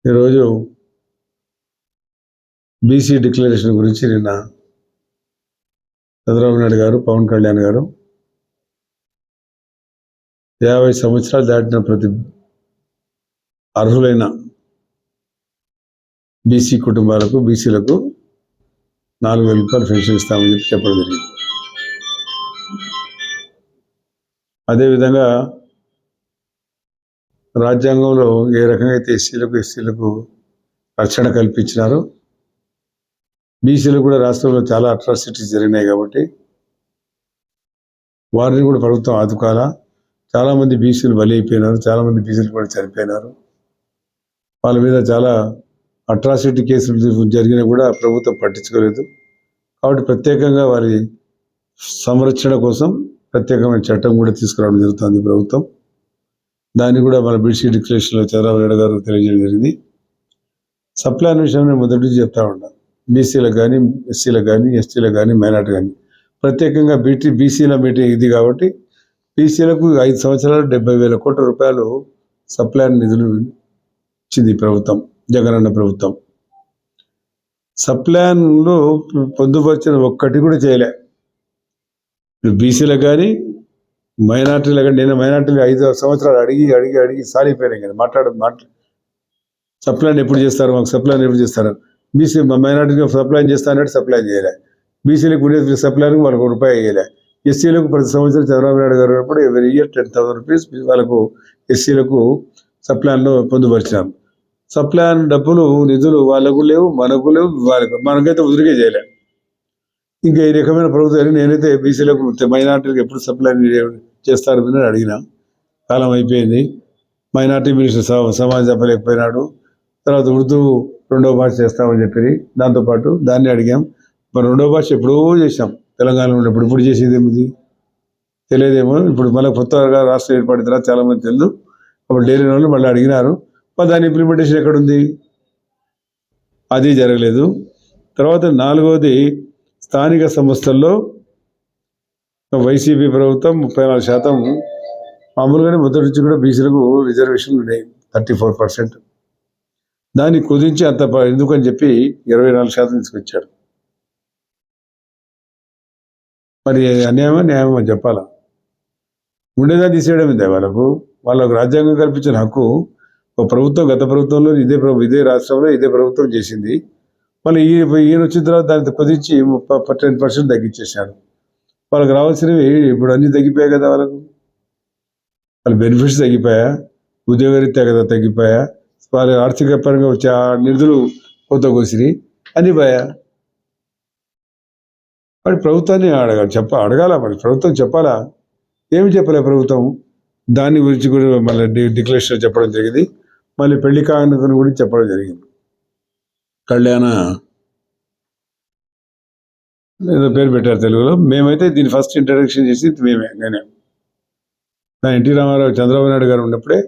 ఈరోజు BC declaration గురించి నిన్న చంద్రబాబు నాయుడు గారు, పవన్ కళ్యాణ్ గారు 50 సంవత్సరాలు దాటిన ప్రతి అర్హులైన బీసీ కుటుంబాలకు, బీసీలకు 4,000 రూపాయలు పెన్షన్ ఇస్తామని చెప్పడం జరిగింది. అదేవిధంగా రాజ్యాంగంలో ఏ రకంగా అయితే ఎస్సీలకు రక్షణ కల్పించినారో బీసీలకు కూడా రాష్ట్రంలో చాలా అట్రాసిటీస్ జరిగినాయి కాబట్టి వారిని కూడా ప్రభుత్వం ఆదుకోవాలా. చాలామంది బీసీలు బలి అయిపోయినారు, చాలామంది బీసీలు కూడా చనిపోయినారు. వాళ్ళ మీద చాలా అట్రాసిటీ కేసులు జరిగినా కూడా ప్రభుత్వం పట్టించుకోలేదు. కాబట్టి ప్రత్యేకంగా వారి సంరక్షణ కోసం ప్రత్యేకమైన చట్టం కూడా తీసుకురావడం జరుగుతుంది ప్రభుత్వం. దాన్ని కూడా మన బీసీ డిక్లరేషన్లో చంద్రబాబు నాయుడు గారు తెలియజేయడం జరిగింది. సప్లాన్ విషయం నేను మొదటి నుంచి చెప్తా ఉన్నా. బీసీలకు కానీ, ఎస్సీలకు కానీ, ఎస్టీలకు కానీ, మైనార్టీ కానీ ప్రత్యేకంగా బీసీల మీటింగ్ ఇది కాబట్టి బీసీలకు 5 సంవత్సరాలు 70,000 కోట్ల రూపాయలు సప్లాన్ నిధులు ఇచ్చింది ప్రభుత్వం, జగనన్న ప్రభుత్వం. సప్లాన్లో పొందుపరిచిన ఒక్కటి కూడా చేయలే. బీసీలకు కానీ, మైనార్టీలకు కానీ. నేను మైనార్టీలు 5 సంవత్సరాలు అడిగి సాలిపోయినాయి కదా. సప్లాన్ ఎప్పుడు చేస్తారు, మాకు సప్లాన్ ఎప్పుడు చేస్తారు. బీసీ మైనార్టీకి సప్లాన్ చేస్తా అన్నట్టు సప్లాన్ చేయలే. బీసీలకు ఉండే సప్లాన్కి వాళ్ళకు ₹1 వేయలే. ఎస్సీలకు ప్రతి సంవత్సరం చంద్రబాబు నాయుడు గారు ఉన్నప్పుడు ఎవరి ఇయర్ 10,000 రూపీస్ వాళ్ళకు ఎస్సీలకు సప్లాన్లో పొందుపరిచినాం. సప్లాన్ డబ్బులు, నిధులు వాళ్ళకు లేవు, మనకు లేవు. మనకైతే ఉదిరిగే చేయలే. ఇంకా ఈ రకమైన ప్రభుత్వాన్ని నేనైతే బీసీలకు, మైనార్టీలకు ఎప్పుడు సప్లాన్ చేస్తారు అని అడిగినా. కాలం అయిపోయింది. మైనార్టీ మినిస్టర్ సమాజం చెప్పలేకపోయినాడు. తర్వాత ఉర్దూ 2వ భాష చేస్తామని చెప్పి దాంతోపాటు దాన్ని అడిగాం. మరి 2వ భాష ఎప్పుడో చేసాం తెలంగాణలో ఉన్నప్పుడు. ఇప్పుడు చేసేది ఏమిది తెలియదేమో. ఇప్పుడు మళ్ళీ కొత్తగా రాష్ట్రం ఏర్పడిన తర్వాత చాలామంది తెలియదు. అప్పుడు డైలీ వాళ్ళు మళ్ళీ అడిగినారు. మరి దాని ఇంప్లిమెంటేషన్ ఎక్కడుంది? అది జరగలేదు. తర్వాత 4వది స్థానిక సంస్థల్లో వైసీపీ ప్రభుత్వం 34% మామూలుగానే మొదటి నుంచి కూడా బీసీలకు రిజర్వేషన్లు ఉన్నాయి 34%. దాన్ని కుదించి అంత ఎందుకని చెప్పి 24% తీసుకొచ్చాడు. మరి అన్యాయమా న్యాయమా చెప్పాలా? ఉండేదాన్ని తీసేయడం ఇదే వాళ్ళకు రాజ్యాంగం కల్పించిన హక్కు. ఒక ప్రభుత్వం, గత ప్రభుత్వంలో ఇదే రాష్ట్రంలో ఇదే ప్రభుత్వం చేసింది. మళ్ళీ ఈయన వచ్చిన తర్వాత దాన్ని కుదించి 10% తగ్గించేశాడు. వాళ్ళకి రావాల్సినవి ఇప్పుడు అన్నీ తగ్గిపోయాయి కదా. వాళ్ళ బెనిఫిట్స్ తగ్గిపోయా, ఉద్యోగరీత్యా కదా తగ్గిపోయా, వాళ్ళ ఆర్థిక పరంగా వచ్చే నిధులు కొత్త కోసిరి అన్నీ పోయా. మరి ప్రభుత్వాన్ని అడగాల. మరి ప్రభుత్వం చెప్పాలా? ఏమి చెప్పలే ప్రభుత్వం. దాని గురించి కూడా మళ్ళీ డిక్లరేషన్ చెప్పడం జరిగింది. మళ్ళీ పెళ్లి కానుకను గురించి చెప్పడం జరిగింది. కళ్యాణ ఏదో పేరు పెట్టారు తెలుగులో. మేమైతే దీన్ని ఫస్ట్ ఇంట్రడక్షన్ చేసి నేనే ఎన్టీ రామారావు, చంద్రబాబు నాయుడు గారు ఉన్నప్పుడే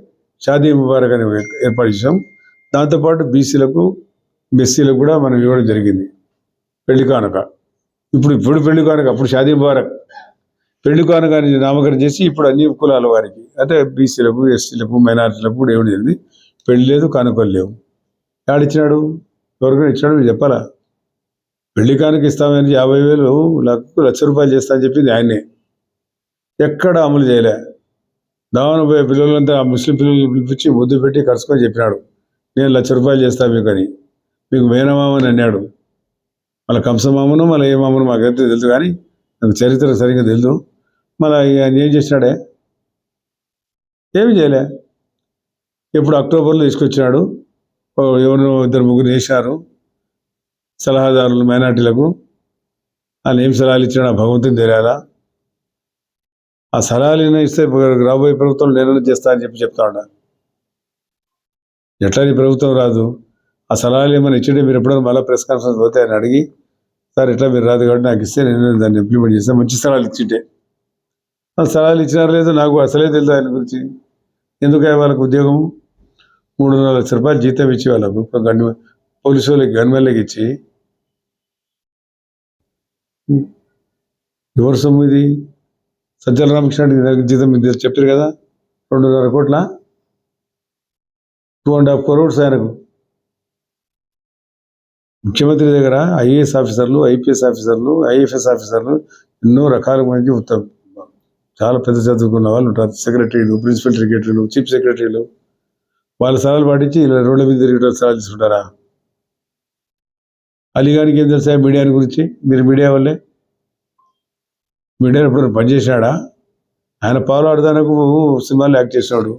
షాదీ ముబారక్ అని ఏర్పాటు చేసాం. దాంతోపాటు బీసీలకు, ఎస్సీలకు కూడా మనం ఇవ్వడం జరిగింది పెళ్లి కానుక. ఇప్పుడు పెళ్లి కానుక, అప్పుడు షాదీ ముబారక్. పెళ్లి కానుక అని నామకరణం చేసి ఇప్పుడు అన్ని కులాల వారికి, అంటే బీసీలకు, ఎస్సీలకు, మైనారిటీలకు కూడా ఇవ్వడం జరిగింది. పెళ్లి లేదు, కానుకలు లేవు. ఎవడిచ్చినాడు? ఎవరికైనా ఇచ్చినాడు? మీరు చెప్పాలా? పెళ్లి కానుక ఇస్తామని 50,000 ₹1,00,000 చేస్తా అని చెప్పింది ఆయనే. ఎక్కడ అమలు చేయలే. దావన పోయే పిల్లలంతా ముస్లిం పిల్లలు పిలిపించి ముద్దు పెట్టి కలుసుకొని చెప్పినాడు, నేను ₹1,00,000 చేస్తాను మీకు అని. మీకు మేనమామని అన్నాడు. మళ్ళీ కంసమామను మళ్ళీ ఏ మామను మాకైతే తెలుసు, కానీ నాకు చరిత్ర సరిగ్గా తెలుసు. మళ్ళీ ఆయన ఏం చేసినాడే? ఏమి చేయలే. ఎప్పుడు అక్టోబర్లో తీసుకొచ్చినాడు. ఎవరు 2-3 వేసినారు సలహాదారులు మైనార్టీలకు. వాళ్ళు ఏం సలహాలు ఇచ్చినా భగవంతుని తెలియాలా. ఆ సలహాలు ఇస్తే రాబోయే ప్రభుత్వం నిర్ణయం చేస్తా అని చెప్తా ఉన్నారు. ఎట్లా నీ ప్రభుత్వం రాదు? ఆ సలహాలు ఏమైనా ఇచ్చింటే మీరు ఎప్పుడైనా మళ్ళీ ప్రెస్ కాన్ఫరెన్స్ పోతే ఆయన అడిగి, సార్ ఎట్లా మీరు రాదు కాబట్టి నాకు ఇస్తే నేను దాన్ని ఇంప్లిమెంట్ చేస్తాను, మంచి సలహాలు ఇచ్చింటే. ఆ సలహాలు ఇచ్చినారు లేదు నాకు అసలే తెలియదు ఆయన గురించి. ఎందుకు వాళ్ళకు ఉద్యోగం ₹3.5 లక్షల జీతం ఇచ్చి వాళ్ళకు పోలీసు వాళ్ళకి, గన్మెన్లకి ఇచ్చి ఎవరు సొమ్ము ఇది? సజ్జల రామకృష్ణ జీతం చెప్పారు కదా, 2.5 కోట్ల, 2.5 crores ఆయనకు ముఖ్యమంత్రి దగ్గర ఐఏఎస్ ఆఫీసర్లు, ఐపీఎస్ ఆఫీసర్లు, ఐఎఫ్ఎస్ ఆఫీసర్లు ఎన్నో రకాల మంది చాలా పెద్ద చదువుకున్న వాళ్ళు ఉంటారు. సెక్రటరీలు, ప్రిన్సిపల్ సెక్రటరీలు, చీఫ్ సెక్రటరీలు వాళ్ళ సలహాలు పాటించి ఇలా రోడ్ల మీద తిరిగి సలహాలు తీసుకుంటారా? అలీగానికి ఏం తెలుసా మీడియాని గురించి? మీరు మీడియా వల్లే మీడియా ఎప్పుడు పనిచేసినాడా? ఆయన పాలు ఆడదానికి సినిమాలు యాక్ట్ చేసినాడు.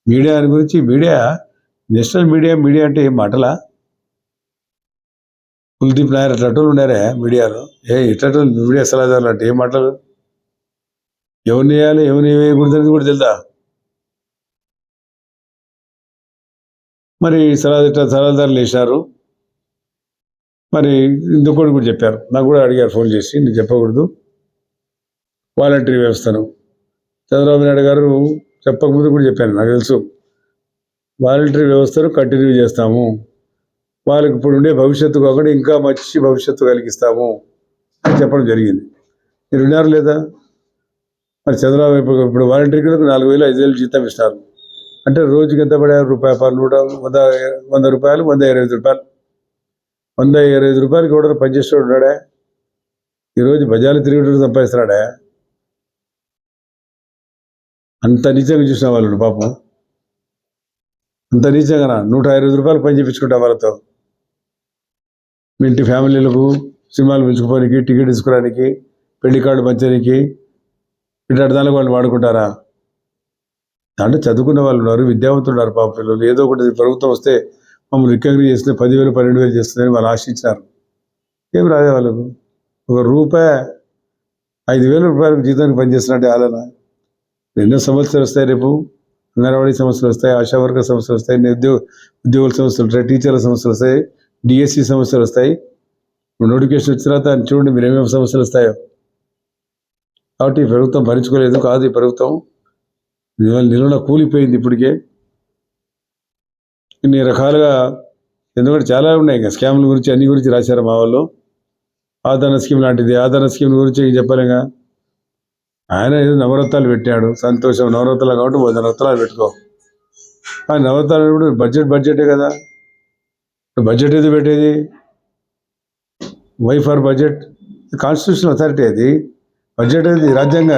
మీడియా గురించి నేషనల్ మీడియా అంటే ఏం మాటలా? కుల్దీప్ నాయర్ అట్లాంటి ఉన్నారే మీడియాలో. ఇట్లాంటి మీడియా సలహాదారులు అంటే ఏం మాటలు? ఎవరిని వేయాలి, ఎవరిని వేయకూడదు అనేది కూడా తెలుదా? మరి సలహాదారులు వేసినారు. మరి ఇంకొకటి కూడా చెప్పారు, నాకు కూడా అడిగారు ఫోన్ చేసి, నేను చెప్పకూడదు వాలంటరీ వ్యవస్థను. చంద్రబాబు నాయుడు గారు చెప్పకముందు కూడా చెప్పాను, నాకు తెలుసు. వాలంటరీ వ్యవస్థను కంటిన్యూ చేస్తాము, వాళ్ళకి ఇప్పుడు ఉండే భవిష్యత్తు కాకుండా ఇంకా మంచి భవిష్యత్తు కలిగిస్తాము అని చెప్పడం జరిగింది. మీరు విన్నారు లేదా? మరి చంద్రబాబు ఇప్పుడు వాలంటీర్కి 4,000 5,000 జీతం ఇస్తారు అంటే రోజుకి ఎంత పడారు? రూపాయి 100 రూపాయలు, 125 రూపాయలు. 125 రూపాయలకి ఎవడో పనిచేసేవాడు ఉన్నాడా? ఈరోజు బజార్లు తిరిగి సంపాదిస్తున్నాడా? అంత నీచంగా చూసిన వాళ్ళు పాపం. అంత నీచంగా 125 రూపాయలు పని చేయించుకుంటా వాళ్ళతో. మీ ఇంటి ఫ్యామిలీలకు సినిమాలు పిలుచుకోవడానికి, టికెట్ తీసుకోవడానికి, పెళ్లి కార్డు పంచడానికి, ఇట్లాంటి దానికి వాళ్ళు వాడుకుంటారా? దాంట్లో చదువుకున్న వాళ్ళు ఉన్నారు, విద్యావంతులు ఉన్నారు పాప పిల్లలు. ఏదో ఒకటి ప్రభుత్వం వస్తే మమ్మల్ని రికగ్నైజ్ చేస్తే 10,000 12,000 చేస్తుందని వాళ్ళు ఆశించారు. ఏం రాదే వాళ్ళకు? ₹1 5,000 రూపాయలకు జీతానికి పనిచేస్తున్నట్టే ఆలోచన. ఎన్నో సమస్యలు వస్తాయి. రేపు అంగన్వాడీ సమస్యలు వస్తాయి, ఆశా వర్గ సమస్యలు వస్తాయి, ఉద్యోగుల సమస్యలు వస్తాయి, టీచర్ల సమస్యలు వస్తాయి, డిఎస్సి సమస్యలు వస్తాయి. నోటిఫికేషన్ వచ్చిన తర్వాత చూడండి మీరు ఏమేమి సమస్యలు వస్తాయో. కాబట్టి ఈ ప్రభుత్వం భరించుకోలేదు కాదు. ఈ ప్రభుత్వం నిలువున కూలిపోయింది ఇప్పటికే. ఇన్ని రకాలుగా, ఎందుకంటే చాలా ఉన్నాయి ఇంకా స్కామ్ల గురించి, అన్ని గురించి రాశారు మా వాళ్ళు. ఆదరణ స్కీమ్ లాంటిది, ఆదరణ స్కీమ్ గురించి చెప్పలేగా. ఆయన ఏదో నవరత్నాలు పెట్టాడు, సంతోషం. నవరత్నాలు కాబట్టి 100 రత్నాలు పెట్టుకో. ఆ నవరత్నాలు కూడా బడ్జెటే కదా. బడ్జెట్ ఏది పెట్టేది? Why for budget? Constitution authority అది. బడ్జెట్ అనేది రాజ్యాంగ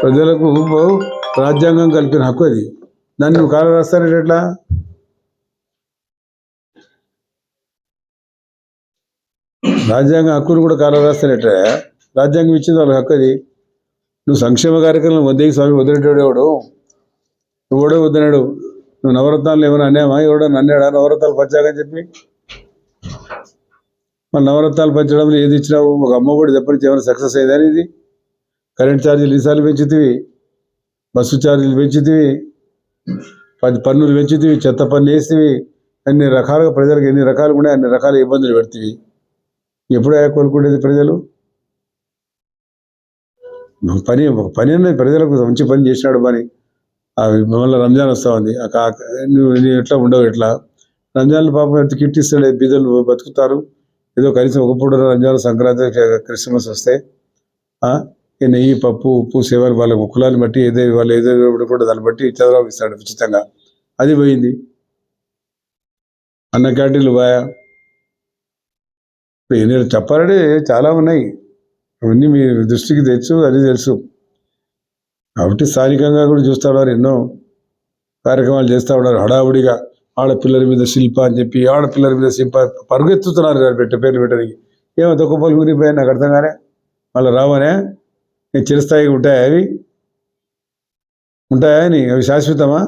ప్రజలకు రాజ్యాంగం కల్పిన హక్కు అది. దాన్ని నువ్వు కాలం రాస్తానంటే ఎట్లా? రాజ్యాంగ హక్కును కూడా కాలం రాస్తానట్టే. రాజ్యాంగం ఇచ్చింది వాళ్ళకి హక్కు అది. నువ్వు సంక్షేమ కార్యక్రమం స్వామి వదిలేటాడు ఎవడు? ఎవడో వద్దనాడు. నువ్వు నవరత్నాలు ఏమైనా అన్నామా? ఎవడో అన్నాడా నవరత్నాలు పంచాకని చెప్పి? మరి నవరత్నాలు పంచడంలో ఏది ఇచ్చినావు? ఒక అమ్మ కూడా చెప్పరించి ఏమైనా సక్సెస్ అయ్యేదని? ఇది కరెంట్ ఛార్జీలు ఈసార్లు పెంచుతీవి, బస్సు ఛార్జీలు పెంచుతీవి, పన్నులు పెంచుతీవి, చెత్త పన్ను వేస్తేవి, అన్ని రకాలుగా ప్రజలకు ఎన్ని రకాలు ఉన్నాయి అన్ని రకాల ఇబ్బందులు పెడతీవి. ఎప్పుడే కోలుకునేది ప్రజలు? పని అనేది ప్రజలకు మంచి పని చేసినాడు. పని మళ్ళీ రంజాన్ వస్తూ ఉంది, నువ్వు ఎట్లా ఉండవు? ఎట్లా రంజాన్లు పాపం ఎంత కిట్ ఇస్తాడు, బీదలు బతుకుతారు. ఏదో కనీసం ఒక పూట రంజాన్, సంక్రాంతి, క్రిస్మస్ వస్తే నెయ్యి, పప్పు, ఉప్పు, సేవలు వాళ్ళ కులాన్ని బట్టి వాళ్ళు ఏదో కూడా దాన్ని బట్టి చంద్రబాబు ఇస్తాడు ఉచితంగా. అది పోయింది. అన్న క్యాంటీన్లు పోయా. నేను చెప్పాలంటే చాలా ఉన్నాయి, అవన్నీ మీ దృష్టికి తెచ్చు, అది తెలుసు. కాబట్టి స్థానికంగా కూడా చూస్తూ ఉన్నారు, ఎన్నో కార్యక్రమాలు చేస్తూ ఉన్నారు. హడావుడిగా ఆడపిల్లల మీద శిల్ప అని చెప్పి, ఆడపిల్లల మీద శిల్ప పరుగెత్తుతున్నారు పేర్లు పెట్టడానికి. ఏమో తొక్కపల్లి గురిపోయా నాకు అర్థం కానే. మళ్ళీ రావనే చిరస్థాయిగా ఉంటాయా? అవి శాశ్వతమా?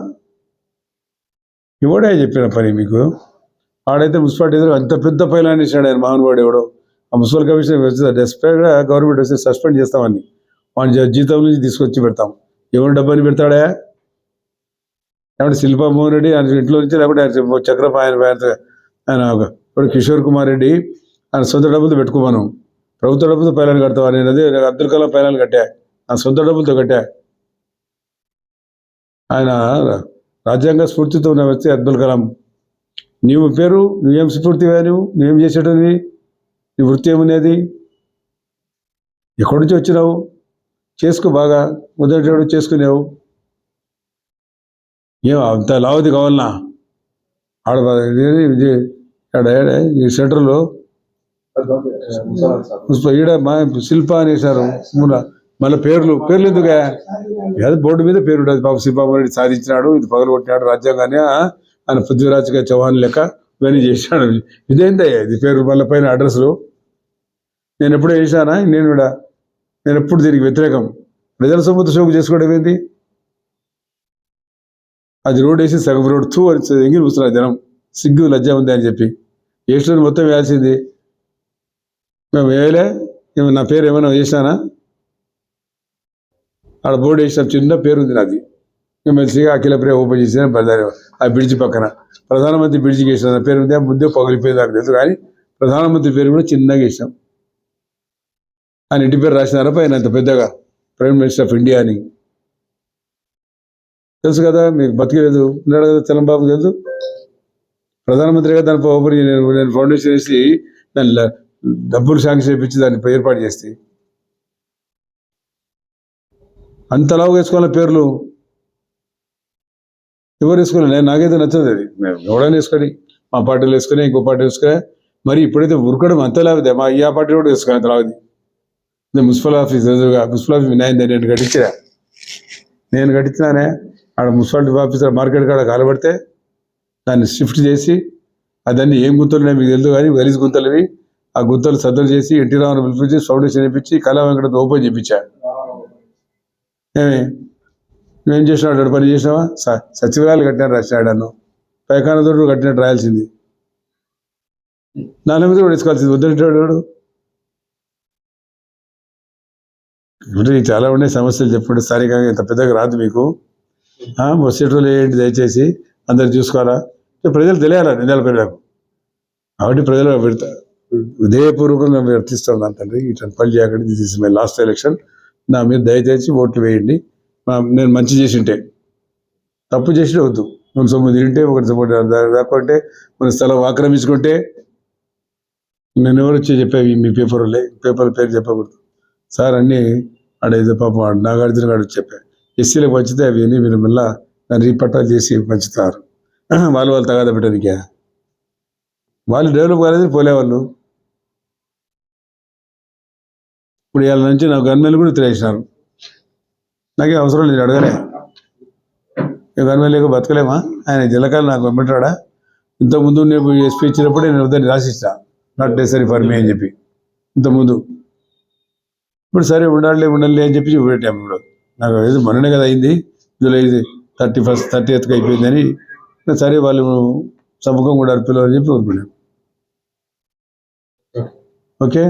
ఇవ్వడే చెప్పిన పని మీకు. ఆడైతే మున్సిపాలిటీ ఎదురు అంత పెద్ద పైలాన్ని ఇచ్చాడు ఆయన మామూలువాడు ఎవడో. ఆ మున్సిపల్ కమిషనర్ వచ్చి డెస్పరేట్గా గవర్నమెంట్ వస్తే సస్పెండ్ చేస్తామని వాడి జీతం నుంచి తీసుకొచ్చి పెడతాం. ఎవరు డబ్బని పెడతాడా? ఏమంటే శిల్పామోహన్ రెడ్డి ఆయన ఇంట్లో నుంచి, లేకపోతే చక్రప ఆయన ఇప్పుడు కిషోర్ కుమార్ రెడ్డి ఆయన సొంత డబ్బులతో పెట్టుకోమను. ప్రభుత్వ డబ్బులతో పైలాన్ని కడతావా? నేను అదే అబ్దుల్ కలాం పైలాన్ని కట్టా, నా సొంత డబ్బులతో కట్టా. ఆయన రాజ్యాంగ స్ఫూర్తితో ఉన్న వ్యక్తి అబ్దుల్ కలాం. నీవు పేరు, నువ్వేం స్ఫూర్తివా? నువ్వేం చేసేటది? నీ వృత్తి ఏమున్నది? ఎక్కడి నుంచి వచ్చినావు? చేసుకో బాగా, మొదటి చేసుకునేవు. ఏం అంత లావుది కావాలనా ఆడ ఆడ ఈ సెంటర్లో ఈడ మా శిల్ప అనేసారు మళ్ళీ పేర్లు ఎందుకే ఏదో బోర్డు మీద పేరు ఉండదు బాబు శ్రీబాబు రెడ్డి సాధించినాడు ఇది పగలు కొట్టినాడు రాజ్యాంగాన్ని ఆయన పృథ్వీరాజ్ చౌహాన్ లెక్క ఇవన్నీ చేసినాడు. ఇదేంటయ్యా ఇది పేరు మళ్ళీ పైన అడ్రస్లు. నేను ఎప్పుడూ చేశానా నేను ఎప్పుడు దీనికి వ్యతిరేకం. ప్రజల సొమ్ముతో షోకు చేసుకోవడం ఏంటి? అది రోడ్ వేసి సగం రోడ్ తూ అని ఎంగిలి కూర్చున్నారు జనం. సిగ్గు లజ్జ ఉంది అని చెప్పి వేసిన మొత్తం వేయాల్సింది. మేము వేయలే నా పేరు ఏమైనా చేసినానా? ఆడ బోర్డు వేసిన చిన్న పేరు ఉంది నాది. ఎమ్మెల్సీగా అఖిలప్రియ ఓపెన్ చేసిన బజార్ ఆ బ్రిడ్జి పక్కన ప్రధానమంత్రి బ్రిడ్జికి వేసిన నా పేరు ఉంది. ముందే పగిలిపోయింది నాకు తెలుసు, కానీ ప్రధానమంత్రి పేరు కూడా చిన్నగా వేసినాం. ఆయన ఇంటి పేరు రాసినారా పైన అంత పెద్దగా ప్రైమ్ మినిస్టర్ ఆఫ్ ఇండియా అని. తెలుసు కదా మీకు, బతికలేదు ఉన్నాడు కదా చలంబాబు తెలుసు. ప్రధానమంత్రిగా దాని ఓపెన్ నేను ఫౌండేషన్ వేసి దాని డబ్బులు శాంక్షన్ చేయించి దాన్ని ఏర్పాటు చేస్తే అంతలాగా వేసుకోవాలి పేర్లు. ఎవరు వేసుకోవాలి? నాకైతే నచ్చదు అది. మేము ఎవడైనా వేసుకొని మా పార్టీలు వేసుకొని ఇంకో పార్టీ వేసుకొని మరి ఇప్పుడైతే ఉరకడం అంతలాగదే. మా ఈ పార్టీ కూడా వేసుకొని అంతలాగది. మున్సిపల్ ఆఫీస్ ఎదురుగా మున్సిపల్ ఆఫీస్ వినాయింది నేను కట్టించినానే. ఆడ మున్సిపాలిటీ ఆఫీసర్ మార్కెట్ కాడ కాలబడితే దాన్ని షిఫ్ట్ చేసి అదన్నీ ఏం గుంతలున్నాయి మీకు తెలుసు, కానీ గలీజ్ గుంతలవి. ఆ గుంతలు సద్దలు చేసి ఎన్టీ రామారావు పిలిపించి ఫౌండేషన్ వేయించి కళా వెంకట ఓపెన్ చేయించా. నువ్వేం చేసినాడు? పని చేసినావా? సచివాలయాలు కట్టినట్టు రాసినాడను, పైకానతోడు కట్టినట్టు రాయాల్సింది. నాన్న మీద కూడా వేసుకోవాల్సింది. వద్దంటాడు. అంటే చాలా ఉన్నాయి సమస్యలు. చెప్పండి స్థానికంగా ఇంత పెద్దగా రాదు మీకు. వచ్చేటోళ్ళు ఏంటి దయచేసి అందరు చూసుకోవాలా. ప్రజలు తెలియాలా నిందాల పేర్లకు. కాబట్టి ప్రజలు హృదయపూర్వకంగా వర్తిస్తున్నాను తండ్రి. ఇట్లాంటి పని చేయకండి. This is my last election. నా మీద దయచేసి ఓట్లు వేయండి. నేను మంచి చేసి ఉంటే, తప్పు చేసి వద్దు. మన సొమ్ము తింటే ఒకటి సపోర్ట్ దాక్కుంటే మన స్థలం ఆక్రమించుకుంటే నేను ఎవరు వచ్చి చెప్పేవి మీ పేపర్లే పేరు చెప్పకూడదు సార్. అన్నీ ఆడేదో పాపం నాగార్జున గారు చెప్పా ఎస్సీలకు పంచితే అవి అన్నీ మీరు మళ్ళీ దాన్ని రీపట్టాలు చేసి పంచుతారు. వాళ్ళు తగాద పెట్టడానికే. వాళ్ళు డెవలప్ కాలేదు పోలేవాళ్ళు. ఇప్పుడు వాళ్ళ నుంచి నాకు గన్మెన్లు కూడా తెలిసినారు. నాకేం అవసరం లేదు, అడగలే. గన్మెన్ లేక బతకలేమా? ఆయన జిల్లకాయలు నాకు వెంబటాడా. ఇంతకుముందు నేను ఎస్పీ ఇచ్చినప్పుడే నేను వద్దని రాసిస్తా, నాట్ నెసరీ ఫర్ మీ అని చెప్పి. ఇంతకుముందు ఇప్పుడు సరే ఉండాలి అని చెప్పి పెట్టాము. ఇప్పుడు నాకు ఏదో మొన్ననే కదా అయింది, జూలై 30th అయిపోయిందని. సరే వాళ్ళు సముఖం కూడా పిల్లలు అని చెప్పి ఊరుకున్నాం. ఓకే.